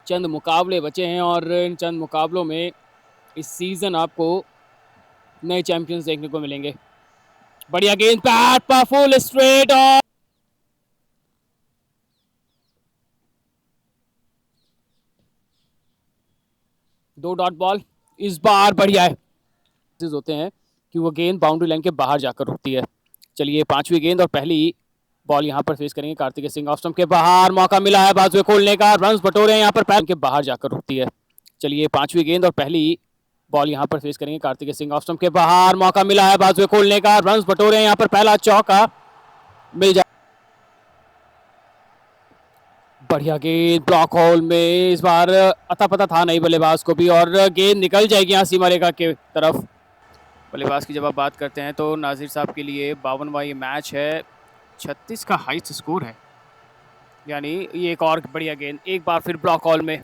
चंद मुकाबले बचे हैं और इन चंद मुकाबलों में इस सीजन आपको नए चैंपियंस देखने को मिलेंगे। बढ़िया गेंद, पैट पर फुल स्ट्रेट और 2 डॉट बॉल। इस बार बढ़िया है, होते हैं कि वो गेंद बाउंड्री लाइन के बाहर जाकर रुकती है। चलिए 5वीं गेंद और पहली बॉल यहाँ पर फेस करेंगे कार्तिकेय सिंह। ऑफ स्टंप के बाहर मौका मिला है बाजुए खोलने का, रन्स बटोरे हैं यहाँ पर, पैर के बाहर जाकर रुकती है। चलिए 5वीं गेंद और पहली बॉल यहाँ पर फेस करेंगे कार्तिकेय सिंह। ऑफ स्टंप के बाहर मौका मिला है बाजुए खोलने का, रन्स बटोरे हैं यहाँ पर, पहला चौका मिल जाए। बढ़िया गेंद ब्लॉक होल में, इस बार अता पता था नहीं बल्लेबाज को भी और गेंद निकल जाएगी यहाँ सीमा रेखा के तरफ। बल्लेबाज की जब आप बात करते हैं तो नाजिर साहब के लिए 52वां ये मैच है, 36 का हाईएस्ट स्कोर है, यानी ये एक और बढ़िया गेंद। एक बार फिर ब्लॉक हॉल में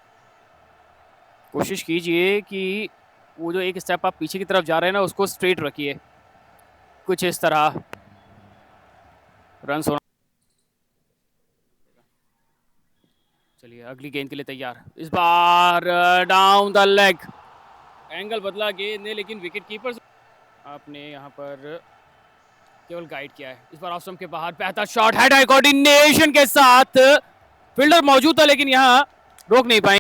कोशिश कीजिए कि वो जो एक स्टेप आप पीछे की तरफ जा रहे हैं ना उसको स्ट्रेट रखिए, कुछ इस तरह रन होना। चलिए अगली गेंद के लिए तैयार, इस बार डाउन द लेग, एंगल बदला गेंद ने लेकिन विकेट कीपर आपने यहाँ पर केवल गाइड किया है। इस बार ऑफ स्टंप के बाहर बेहतर शॉट, हेड आई कोऑर्डिनेशन के साथ, फील्डर मौजूद था लेकिन यहाँ रोक नहीं पाए।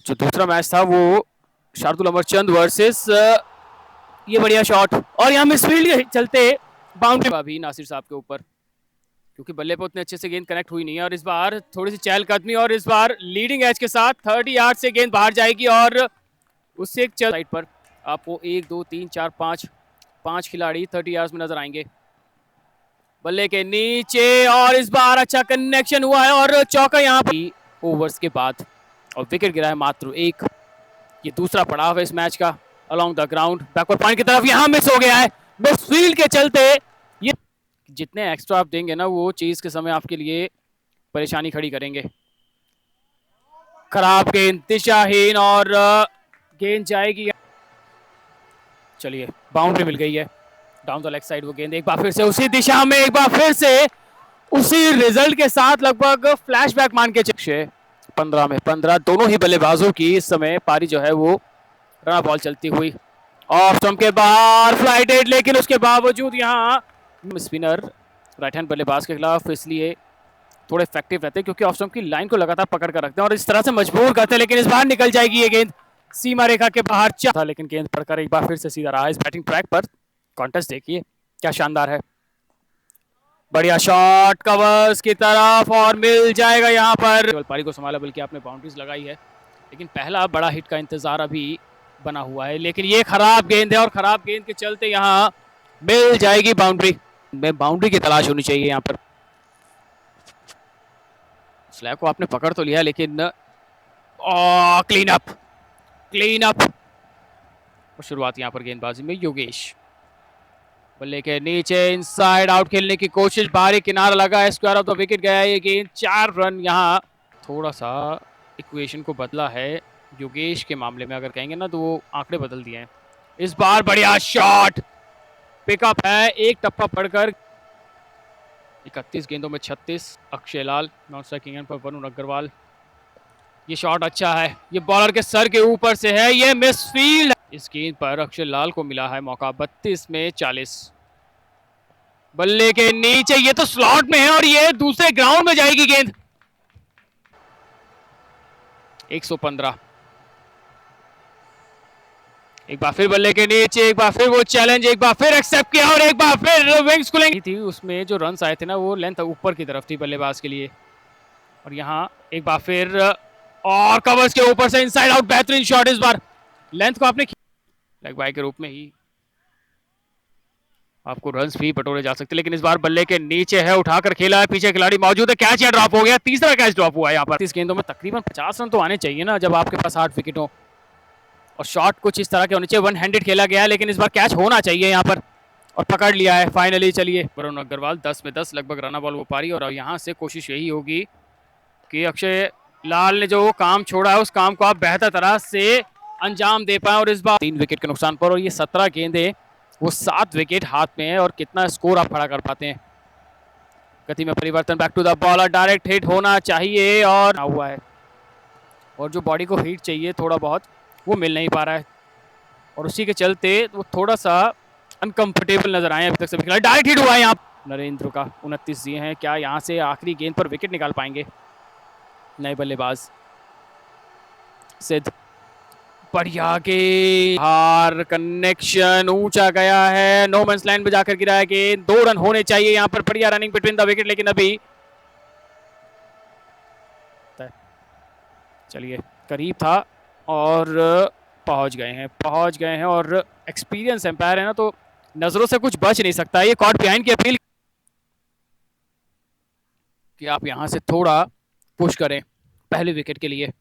जो दूसरा मैच था वो शार्दुल अमरचंद वर्सेस ये बढ़िया शॉट और यहाँ मिसफील्ड के चलते बाउंड्री अभी नासिर साहब के ऊपर, क्योंकि बल्ले पे उतने अच्छे से गेंद कनेक्ट हुई नहीं है और इस बार थोड़ी सी चहलकदमी और इस बार लीडिंग एज के साथ 30 यार्ड से गेंद बाहर जाएगी और उससे एक साइड पर आपको 1 2 3 4 5 खिलाड़ी 30 यार्ड्स में नजर आएंगे बल्ले के नीचे और इस बार अच्छा कनेक्शन हुआ है और चौका यहाँ पर ओवर्स के बाद और विकेट गिरा है मात्र 1। ये दूसरा पड़ाव है इस मैच का। Along the ground backward point की तरफ यहाँ मिस हो गया है, मिस फील्ड के चलते। ये जितने एक्स्ट्रा आप देंगे ना वो चीज के समय आपके लिए परेशानी खड़ी करेंगे। खराब गेंद, दिशाहीन और गेंद जाएगी। चलिए बाउंड्री मिल गई है, डाउन द लेग साइड वो गेंद एक बार फिर से उसी दिशा में, एक बार फिर से उसी रिजल्ट के साथ, लगभग फ्लैशबैक मान के चले। 15 में 15 दोनों ही बल्लेबाजों की इस समय पारी जो है वो रन बॉल चलती हुई। ऑफ स्टंप के बाहर फ्लाइट एड, लेकिन उसके बावजूद यहाँ स्पिनर राइट हैंड बल्लेबाज के खिलाफ इसलिए थोड़े इफेक्टिव रहते हैं क्योंकि ऑफ स्टंप की लाइन को लगातार पकड़ कर रखते हैं और इस तरह से मजबूर करते हैं, लेकिन इस बार निकल जाएगी ये गेंद सीमा रेखा के बाहर था, लेकिन गेंद पड़कर एक बार फिर से सीधा रहा। इस बैटिंग ट्रैक पर कॉन्टेस्ट देखिए क्या शानदार है। बढ़िया शॉट कवर्स की तरफ और मिल जाएगा यहाँ पर। पारी को संभाला, बल्कि आपने बाउंड्रीज लगाई है, लेकिन पहला बड़ा हिट का इंतजार अभी बना हुआ है, लेकिन ये खराब गेंद है और खराब गेंद के चलते यहाँ मिल जाएगी बाउंड्री। में बाउंड्री की तलाश होनी चाहिए यहाँ पर। स्लैब को आपने पकड़ तो लिया, लेकिन क्लीन अप और शुरुआत यहाँ पर गेंदबाजी में योगेश बल्ले के नीचे इनसाइड आउट खेलने की कोशिश, बाहरी किनारा लगा है, स्क्वायर ऑफ द विकेट गया है ये गेंद। 4 रन यहाँ थोड़ा सा इक्वेशन को बदला है योगेश के मामले में, अगर कहेंगे ना तो वो आंकड़े बदल दिए हैं। इस बार बढ़िया शॉट पिकअप है, एक टप्पा पड़कर 31 गेंदों में 36। अक्षय लाल नॉन स्ट्राइकिंग एंड पर वरुण अग्रवाल, ये शॉट अच्छा है, ये बॉलर के सर के ऊपर से है, ये मिसफील्ड। इस गेंद पर अक्षय लाल को मिला है मौका। 32 में 40 बल्ले के नीचे, ये तो स्लॉट में है और ये दूसरे ग्राउंड में जाएगी गेंद। 115 एक बार फिर बल्ले के नीचे, एक बार फिर वो चैलेंज, एक बार फिर एक्सेप्ट किया और एक बार फिर विंग्स खुलेंगी थी। उसमें जो रन्स आए थे ना वो लेंथ ऊपर की तरफ थी बल्लेबाज के लिए, और यहाँ एक बार फिर और कवर्स के ऊपर से इनसाइड आउट, बेहतरीन शॉट इस बार लेंथ को आपने लेग बाय के रूप में ही आपको रन्स भी बटोरे जा सकते, लेकिन इस बार बल्ले के नीचे है, उठाकर खेला है, पीछे खिलाड़ी मौजूद है, कैच या ड्रॉप हो गया, तीसरा कैच ड्रॉप हुआ है यहाँ पर। 30 गेंदों में तकरीबन 50 रन तो आने चाहिए ना जब आपके पास 8 विकेट हो, और शॉट कुछ इस तरह के होने चाहिए। वन हैंडेड खेला गया है, लेकिन इस बार कैच होना चाहिए यहाँ पर, और पकड़ लिया है फाइनली। चलिए, वरुण अग्रवाल 10 में 10 लगभग रन बॉल वो पारी, और यहाँ से कोशिश यही होगी कि अक्षय लाल ने जो काम छोड़ा है उस काम को आप बेहतर तरह से अंजाम दे पाए, और इस बार 3 विकेट के नुकसान पर, और ये 17 गेंदे वो 7 विकेट हाथ में है, और कितना स्कोर आप खड़ा कर पाते हैं। गति में परिवर्तन, back to the bowler, direct hit होना चाहिए, और हुआ है, और जो बॉडी को हिट चाहिए थोड़ा बहुत वो मिल नहीं पा रहा है, और उसी के चलते वो थोड़ा सा अनकंफर्टेबल नजर आए अभी तक सभी खिलाड़ी। डायरेक्ट हिट हुआ है यहाँ नरेंद्र का, 29 दिए हैं, क्या यहाँ से आखिरी गेंद पर विकेट निकाल पाएंगे नए बल्लेबाज सिद्ध। बढ़िया के हार, कनेक्शन ऊंचा गया है, नो मैंस लाइन पे जाकर गिरा है गेंद, 2 रन होने चाहिए यहाँ पर। बढ़िया रनिंग बिटवीन द विकेट, लेकिन अभी चलिए करीब था, और पहुंच गए हैं, और एक्सपीरियंस एम्पायर है ना, तो नजरों से कुछ बच नहीं सकता। ये कॉट बिहाइंड की अपील कि आप यहां से थोड़ा पुश करें पहले विकेट के लिए।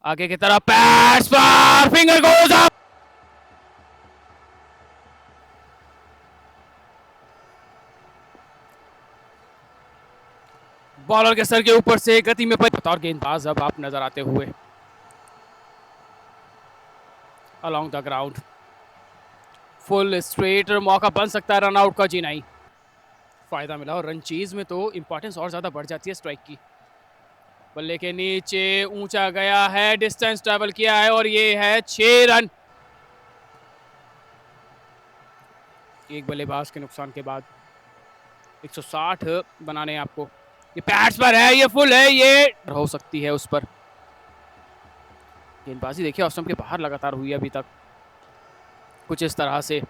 आगे की तरफ पैस पर फिंगर गोज अप, बॉलर के सर के ऊपर से गति में बतौर गेंदबाज अब आप नजर आते हुए along the ground, full straight, मौका बन सकता है रन आउट का। जी नहीं, फायदा मिला, और रन चेज में तो इंपॉर्टेंस और ज्यादा बढ़ जाती है स्ट्राइक की। बल्ले के नीचे ऊंचा गया है, डिस्टेंस ट्रैवल किया है, और ये है 6 रन। एक बल्लेबाज के नुकसान के बाद 160 बनाने हैं आपको। ये पैड्स पर है, ये फुल है, ये हो सकती है उस पर। गेंदबाजी देखिए ऑफ स्टंप के बाहर लगातार हुई अभी तक, कुछ इस तरह से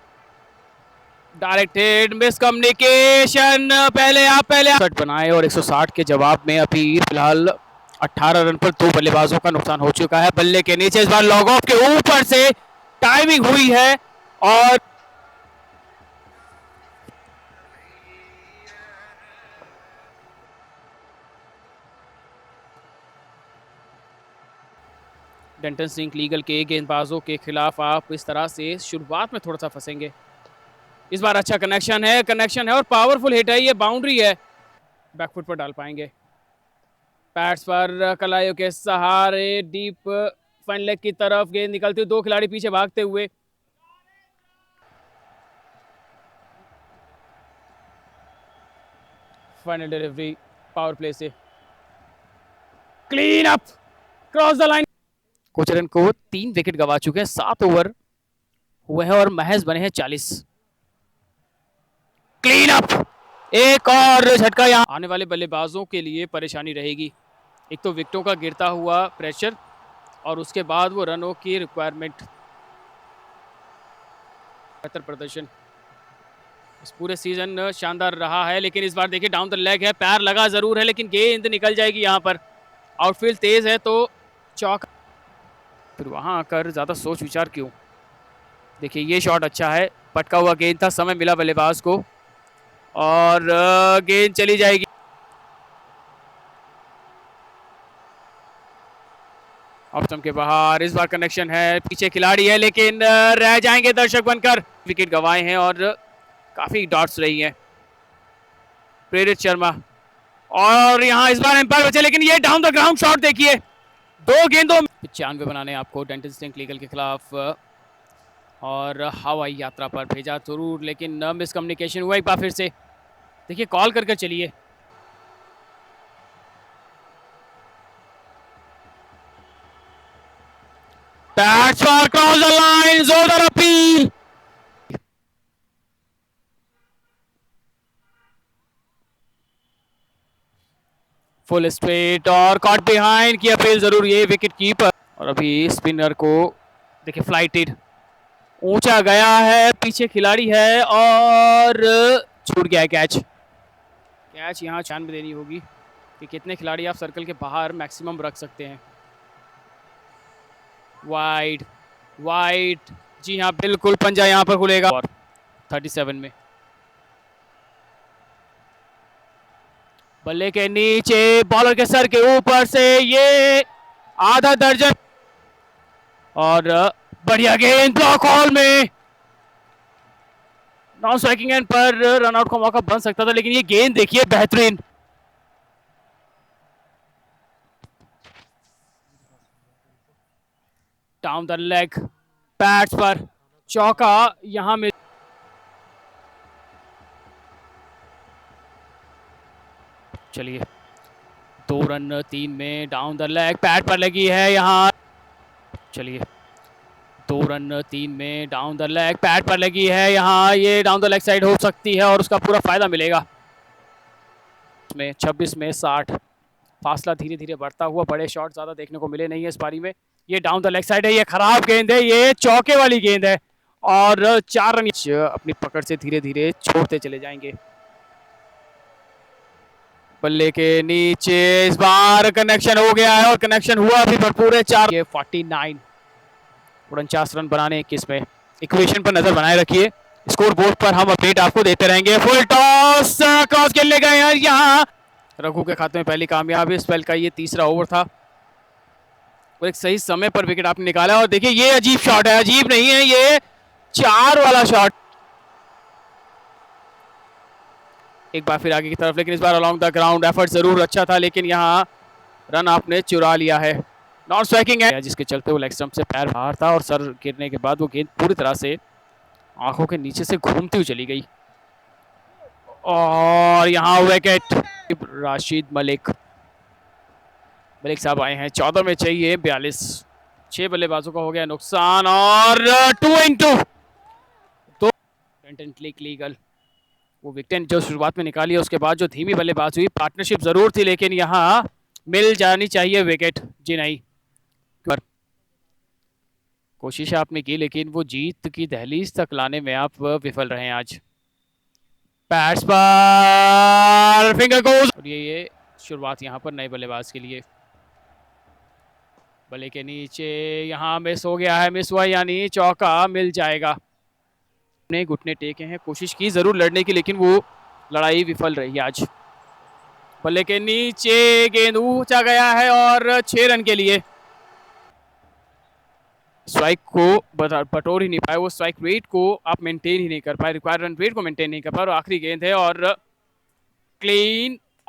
डायरेक्टेड मिसकम्युनिकेशन, पहले शॉट बनाए, और 160 के जवाब में अभी फिलहाल 18 रन पर 2 बल्लेबाजों का नुकसान हो चुका है। बल्ले के नीचे इस बार लॉग ऑफ के ऊपर से टाइमिंग हुई है, और डेंटन सिंह लीगल के गेंदबाजों के खिलाफ आप इस तरह से शुरुआत में थोड़ा सा फंसेंगे। इस बार अच्छा कनेक्शन है, और पावरफुल हिट है, ये बाउंड्री है, बैकफुट पर डाल पाएंगे। पैड्स पर कलाइयों के सहारे डीप फन लेग की तरफ गेंद निकलती हुई, 2 खिलाड़ी पीछे भागते हुए। फाइनल डिलीवरी पावर प्ले से, clean up, cross the line. Cochrane को 3 विकेट गवा चुके हैं, 7 ओवर हुए हैं, और महज बने हैं 40। क्लीन अप, एक और झटका। यहाँ आने वाले बल्लेबाजों के लिए परेशानी रहेगी, एक तो विकेटों का गिरता हुआ प्रेशर, और उसके बाद वो रनों की रिक्वायरमेंट। बेहतर प्रदर्शन इस पूरे सीजन शानदार रहा है, लेकिन इस बार देखिए डाउन द लेग है, पैर लगा जरूर है, लेकिन गेंद निकल जाएगी यहाँ पर। आउटफील्ड तेज है तो चौक, फिर वहां आकर ज्यादा सोच विचार क्यों। देखिए ये शॉट अच्छा है, पटका हुआ गेंद था, समय मिला बल्लेबाज को, और गेंद चली जाएगी। ऑफ स्टंप के बाहर, इस बार कनेक्शन है, पीछे खिलाड़ी है, लेकिन रह जाएंगे दर्शक बनकर। विकेट गंवाए हैं, और काफी डॉट्स रही हैं प्रेरित शर्मा, और यहां इस बार एम्पायर बचे, लेकिन ये डाउन द ग्राउंड शॉट देखिए, 2 गेंदों 95 बनाने आपको डेंटन स्टिंक लीगल के खिलाफ, और हवाई यात्रा पर भेजा जरूर, लेकिन मिसकम्युनिकेशन हुआ एक बार फिर से। देखिए कॉल करके चलिए, That's for cross the line, जोरदार अपील। फुल स्ट्रेट और कॉट बिहाइंड की अपील जरूर, ये विकेट कीपर, और अभी स्पिनर को देखिए फ्लाइटेड, ऊंचा गया है, पीछे खिलाड़ी है, और छूट गया है कैच। यहाँ छान में देनी होगी कि कितने खिलाड़ी आप सर्कल के बाहर मैक्सिमम रख सकते हैं। वाइड, वाइट, जी हाँ बिल्कुल, पंजा यहाँ पर खुलेगा। और 37 में बल्ले के नीचे, बॉलर के सर के ऊपर से ये आधा दर्जन, और बढ़िया गेंद ब्लॉक हॉल में। नॉन स्ट्राइकिंग एंड पर रनआउट का मौका बन सकता था, लेकिन ये गेंद देखिए बेहतरीन। डाउन द लेग, पैड्स पर चौका यहां में। चलिए 2 रन 3 में, डाउन द लेग, पैड पर लगी है यहाँ। चलिए 2 रन 3 में, डाउन द लेग, पैड पर लगी है यहाँ, ये डाउन द लेग साइड हो सकती है और उसका पूरा फायदा मिलेगा। में 26 में 60, फासला धीरे धीरे बढ़ता हुआ, बड़े शॉट ज्यादा देखने को मिले नहीं है इस पारी में। ये डाउन द लेग साइड है, ये खराब गेंद है, ये चौके वाली गेंद है और 4 रन अपनी पकड़ से धीरे धीरे छोड़ते चले जाएंगे। बल्ले के नीचे इस बार कनेक्शन हो गया है और कनेक्शन हुआ भी भरपूर है। 4 ये 49, 49 रन बनाने 21 में। इक्वेशन पर नजर बनाए रखिए, स्कोर बोर्ड पर हम अपडेट आपको देते रहेंगे। फुल टॉस, क्रॉस खेलने गए हैं यहाँ, रघु के खाते में पहली कामयाबी। स्पेल का ये तीसरा ओवर था और एक सही समय पर विकेट आपने निकाला। और देखिए ये अजीब शॉट है, अजीब नहीं है, ये 4 वाला शॉट। एक बार फिर आगे की तरफ, लेकिन इस बार अलोंग द ग्राउंड, एफर्ट जरूर अच्छा था लेकिन यहाँ रन आपने चुरा लिया है। नॉन स्ट्राइकिंग है, जिसके चलते वो लेग स्टंप से पैर बाहर था और सर गिरने के बाद वो गेंद पूरी तरह से आंखों के नीचे से घूमती हुई चली गई और यहाँ विकेट। राशिद मलिक साहब आए हैं, 14 में चाहिए 42, 6 बल्लेबाजों का हो गया नुकसान और 2 इन 2 लीगल। वो विकेट जो शुरुआत में निकाली है, उसके बाद जो धीमी बल्लेबाज हुई, पार्टनरशिप जरूर थी लेकिन यहाँ मिल जानी चाहिए विकेट, जी नहीं। कोशिश आपने की लेकिन वो जीत की दहलीज तक लाने में आप विफल रहे आज। पैड्स पर फिंगर गोज, और ये शुरुआत यहाँ पर नए बल्लेबाज के लिए। बल्ले के नीचे यहाँ मिस हो गया है, मिस हुआ यानी चौका मिल जाएगा। ने घुटने टेके हैं, कोशिश की जरूर लड़ने की लेकिन वो लड़ाई विफल रही आज। बल्ले के नीचे गेंद ऊंचा गया है और 6 रन के लिए। स्ट्राइक को बटोर ही नहीं पाए, वो स्ट्राइक रेट को आप मेंटेन ही नहीं कर पाए, रिक्वायर्ड रन रेट को मेंटेन नहीं कर पाए और आखिरी गेंद है और क्लीन